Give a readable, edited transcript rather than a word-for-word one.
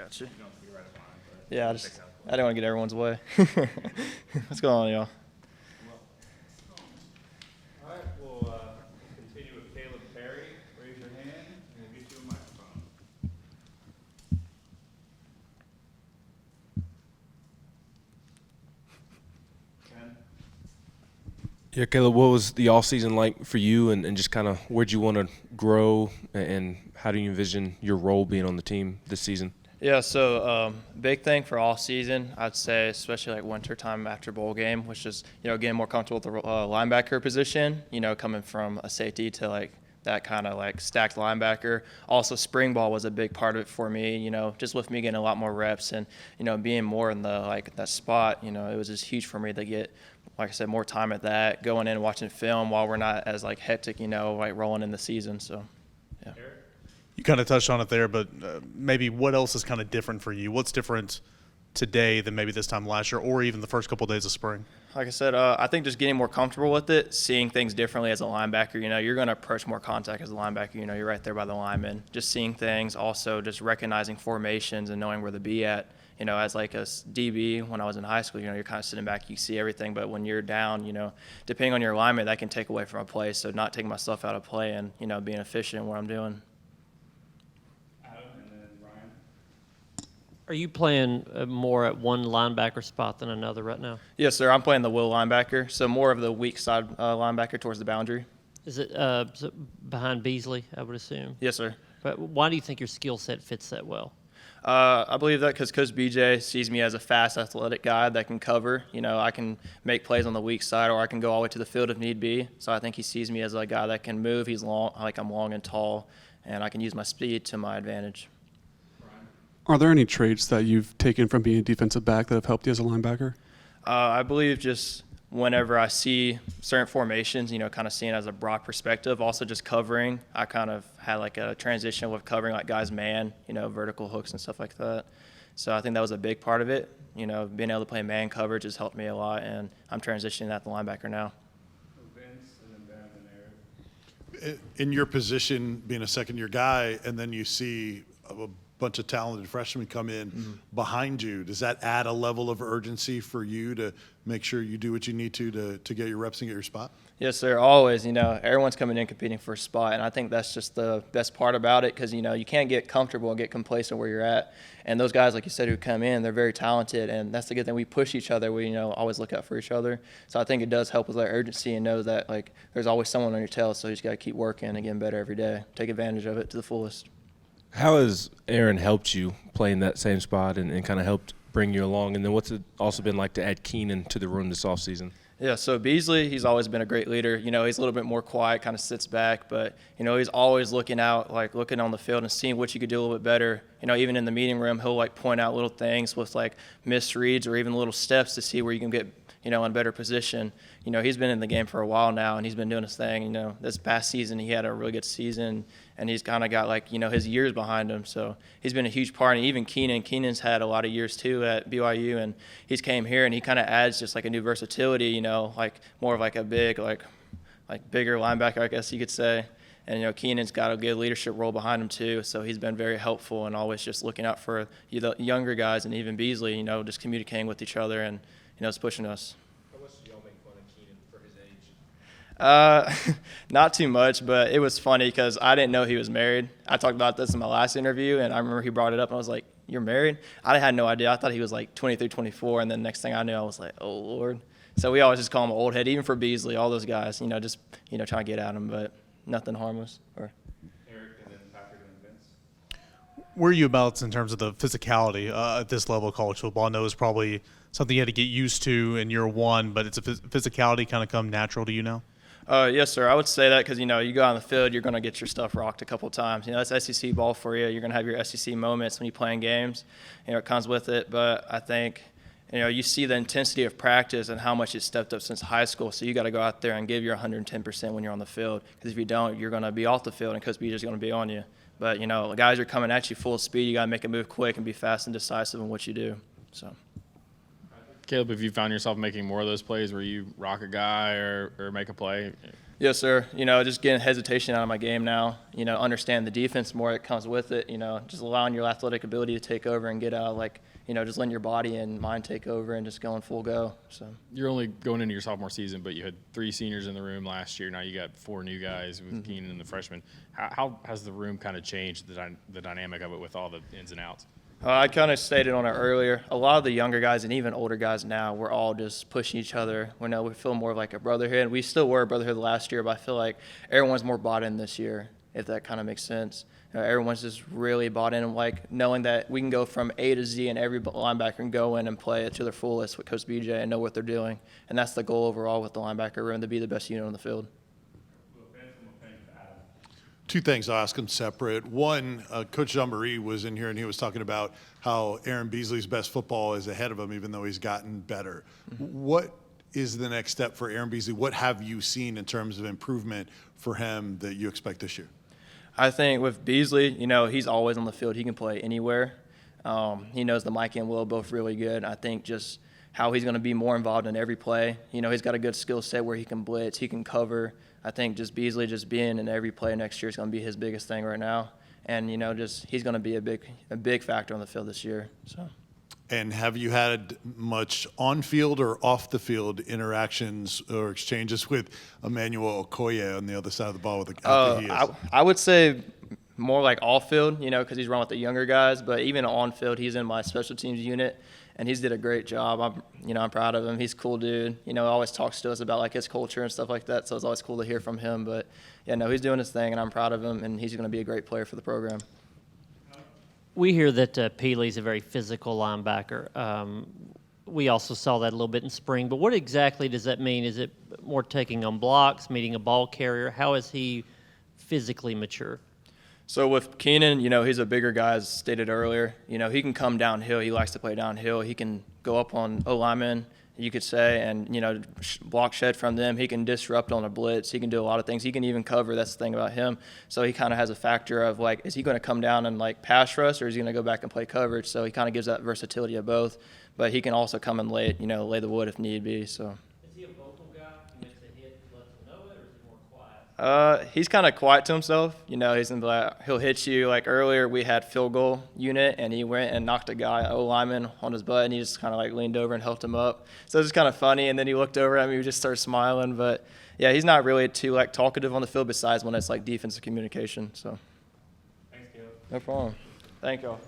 got you. You don't have to be right at line, but Yeah, I didn't want to get everyone's way. What's going on, y'all? All right, we'll continue with Caleb Perry. Raise your hand, and we'll get you a microphone. Ken? Yeah, Caleb, what was the off season like for you, and just kind of where'd you want to grow, and how do you envision your role being on the team this season? Yeah, so big thing for all season, I'd say, especially like winter time after bowl game, which is, getting more comfortable with the linebacker position, coming from a safety to like that kind of like stacked linebacker. Also, spring ball was a big part of it for me, just with me getting a lot more reps and, being more in the like that spot, it was just huge for me to get, like I said, more time at that, going in and watching film while we're not as like hectic, like rolling in the season. So, yeah. You kind of touched on it there, but maybe what else is kind of different for you? What's different today than maybe this time last year or even the first couple of days of spring? Like I said, I think just getting more comfortable with it, seeing things differently as a linebacker. You're going to approach more contact as a linebacker. You're right there by the lineman. Just seeing things, also just recognizing formations and knowing where to be at. As like a DB when I was in high school, you're kind of sitting back, you see everything. But when you're down, depending on your alignment, that can take away from a play. So not taking myself out of play and, being efficient in what I'm doing. Are you playing more at one linebacker spot than another right now? Yes, sir. I'm playing the will linebacker, so more of the weak side linebacker towards the boundary. Is it behind Beasley, I would assume? Yes, sir. But why do you think your skill set fits that well? I believe that because Coach BJ sees me as a fast, athletic guy that can cover. I can make plays on the weak side, or I can go all the way to the field if need be. So I think he sees me as a guy that can move. He's long, like I'm long and tall, and I can use my speed to my advantage. Are there any traits that you've taken from being a defensive back that have helped you as a linebacker? I believe just whenever I see certain formations, kind of seeing as a broad perspective, also just covering. I kind of had like a transition with covering like guys man, vertical hooks and stuff like that. So I think that was a big part of it. Being able to play man coverage has helped me a lot, and I'm transitioning that to linebacker now. Vince, and then Ben, and Eric. In your position, being a second-year guy, and then you see a bunch of talented freshmen come in behind you, does that add a level of urgency for you to make sure you do what you need to get your reps and get your spot? Yes, sir. Always. Everyone's coming in competing for a spot, and I think that's just the best part about it because, you can't get comfortable and get complacent where you're at. And those guys, like you said, who come in, they're very talented, and that's the good thing. We push each other. We, always look out for each other. So I think it does help with that urgency and know that, like, there's always someone on your tail, so you just got to keep working and getting better every day. Take advantage of it to the fullest. How has Aaron helped you play in that same spot and kind of helped bring you along? And then what's it also been like to add Keenan to the room this offseason? Yeah, so Beasley, he's always been a great leader. He's a little bit more quiet, kind of sits back, but, he's always looking out, like looking on the field and seeing what you could do a little bit better. Even in the meeting room, he'll like point out little things with like misreads or even little steps to see where you can get, in a better position. He's been in the game for a while now, and he's been doing his thing. This past season, he had a really good season, and he's kind of got like, his years behind him. So he's been a huge part. And even Keenan's had a lot of years too at BYU, and he's came here and he kind of adds just like a new versatility, like more of like a big, like bigger linebacker, I guess you could say. And, Keenan's got a good leadership role behind him too. So he's been very helpful and always just looking out for the younger guys, and even Beasley, just communicating with each other and, it's pushing us. How much do y'all make fun of Keenan for his age? Not too much, but it was funny because I didn't know he was married. I talked about this in my last interview, and I remember he brought it up, and I was like, "You're married?" I had no idea. I thought he was like 23, 24, and then next thing I knew, I was like, "Oh, Lord." So we always just call him an old head, even for Beasley, all those guys, just, trying to get at him, but nothing harmless. Eric, and then Patrick, and then Vince. Where are you about in terms of the physicality at this level of college football? I know it's probably something you had to get used to in year one, but it's a physicality kind of come natural to you now? Yes, sir. I would say that because, you go on the field, you're going to get your stuff rocked a couple of times. That's SEC ball for you. You're going to have your SEC moments when you're playing games. It comes with it. But I think, you see the intensity of practice and how much it's stepped up since high school. So you got to go out there and give your 110% when you're on the field. Because if you don't, you're going to be off the field, and Coach B is going to be on you. But, guys are coming at you full speed. You got to make a move quick and be fast and decisive in what you do. So. Caleb, have you found yourself making more of those plays where you rock a guy or make a play? Yes, sir. Just getting hesitation out of my game now. Understand the defense more that comes with it. Just allowing your athletic ability to take over and get out, just letting your body and mind take over and just going full go. So You're only going into your sophomore season, but you had 3 seniors in the room last year. Now you got 4 new guys with Keenan and the freshmen. How has the room kind of changed, the dynamic of it with all the ins and outs? I kind of stated on it earlier. A lot of the younger guys and even older guys now, we're all just pushing each other. We feel more of like a brotherhood. We still were a brotherhood last year, but I feel like everyone's more bought in this year, if that kind of makes sense. Everyone's just really bought in, knowing that we can go from A to Z and every linebacker can go in and play it to their fullest with Coach BJ and know what they're doing. And that's the goal overall with the linebacker room, to be the best unit on the field. Two things I'll ask them separate. One, Coach Jean-Marie was in here and he was talking about how Aaron Beasley's best football is ahead of him, even though he's gotten better. What is the next step for Aaron Beasley? What have you seen in terms of improvement for him that you expect this year? I think with Beasley, he's always on the field. He can play anywhere. He knows the Mike and Will are both really good. I think just how he's going to be more involved in every play. He's got a good skill set where he can blitz, he can cover. I think just Beasley just being in every play next year is going to be his biggest thing right now. And, he's going to be a big factor on the field this year. So. And have you had much on-field or off-the-field interactions or exchanges with Emmanuel Okoye on the other side of the ball with the I would say more like off-field, because he's running with the younger guys. But even on-field, he's in my special teams unit, and he's did a great job. I'm proud of him. He's a cool dude. Always talks to us about his culture and stuff like that. So it's always cool to hear from him. But he's doing his thing, and I'm proud of him, and he's going to be a great player for the program. We hear that Peely's a very physical linebacker. We also saw that a little bit in spring. But what exactly does that mean? Is it more taking on blocks, meeting a ball carrier? How is he physically mature? So with Keenan, he's a bigger guy, as stated earlier. He can come downhill. He likes to play downhill. He can go up on O-linemen, you could say, and, block shed from them. He can disrupt on a blitz. He can do a lot of things. He can even cover. That's the thing about him. So he kind of has a factor of, is he going to come down and, pass rush, or is he going to go back and play coverage? So he kind of gives that versatility of both. But he can also come and lay the wood if need be. So. Is he a vocal guy? He makes a hit, lets him know it, or is he more quiet? He's kind of quiet to himself. He'll hit you. Earlier, we had field goal unit, and he went and knocked a guy, O-lineman, on his butt, and he just kind of leaned over and helped him up. So it was kind of funny, and then he looked over at me, we just started smiling. But yeah, he's not really too talkative on the field, besides when it's defensive communication. So. Thanks, Caleb. No problem. Thank y'all.